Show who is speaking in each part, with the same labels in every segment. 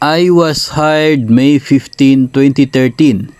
Speaker 1: I was hired May 15, 2013.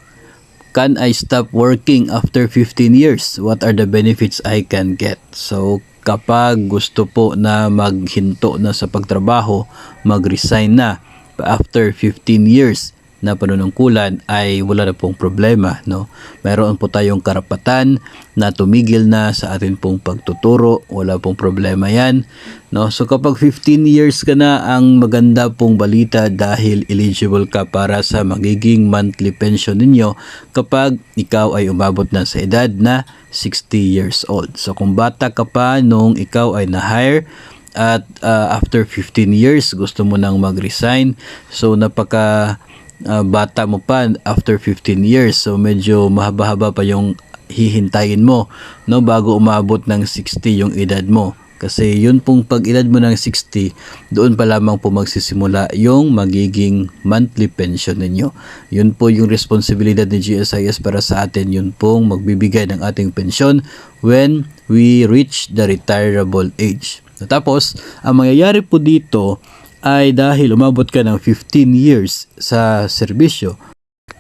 Speaker 1: Can I stop working after 15 years? What are the benefits I can get? So, kapag gusto po na maghinto na sa pagtrabaho, mag-resign na after 15 years na panunungkulan ay wala na pong problema, no? Mayroon po tayong karapatan na tumigil na sa atin pong pagtuturo, wala pong problema yan, no? So kapag 15 years ka na, ang maganda pong balita dahil eligible ka para sa magiging monthly pension ninyo kapag ikaw ay umabot na sa edad na 60 years old. So kung bata ka pa nung ikaw ay na-hire at after 15 years gusto mo nang mag-resign, so napaka bata mo pa after 15 years, so medyo mahaba-haba pa yung hihintayin mo, no, bago umabot ng 60 yung edad mo. Kasi yun pong pag edad mo ng 60, doon pa lamang po magsisimula yung magiging monthly pension ninyo. Yun po yung responsibilidad ni GSIS para sa atin, yun pong magbibigay ng ating pensyon when we reach the retirable age. Tapos, ang mangyayari po dito ay dahil umabot ka ng 15 years sa serbisyo,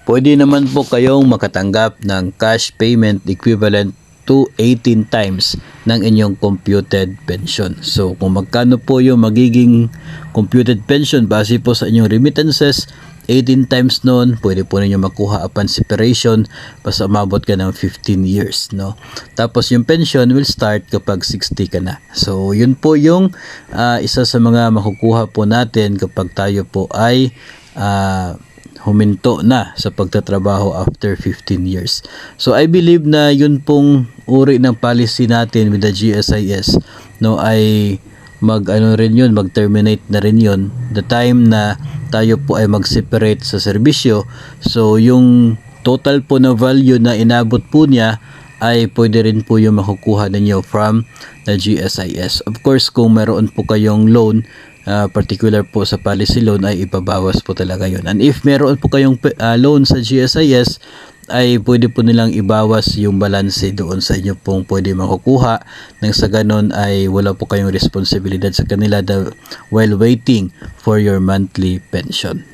Speaker 1: pwede naman po kayong makatanggap ng cash payment equivalent to 18 times ng inyong computed pension. So kung magkano po yung magiging computed pension base po sa inyong remittances, 18 times noon, pwede po ninyo makuha upon separation basta umabot ka ng 15 years, no? Tapos yung pension will start kapag 60 ka na. So yun po yung isa sa mga makukuha po natin kapag tayo po ay huminto na sa pagtatrabaho after 15 years. So I believe na yun pong uri ng policy natin with the GSIS, no, ay mag-terminate na rin yun the time na tayo po ay mag-separate sa serbisyo. So yung total po na value na inabot po niya ay pwede rin po yung makukuha ninyo from the GSIS. Of course, kung meron po kayong loan, particular po sa policy loan, ay ibabawas po talaga yun. And if meron po kayong loan sa GSIS, ay pwede po nilang ibawas yung balanse doon sa inyo pong pwede makukuha, nang sa ganon ay wala po kayong responsibilidad sa kanila while waiting for your monthly pension.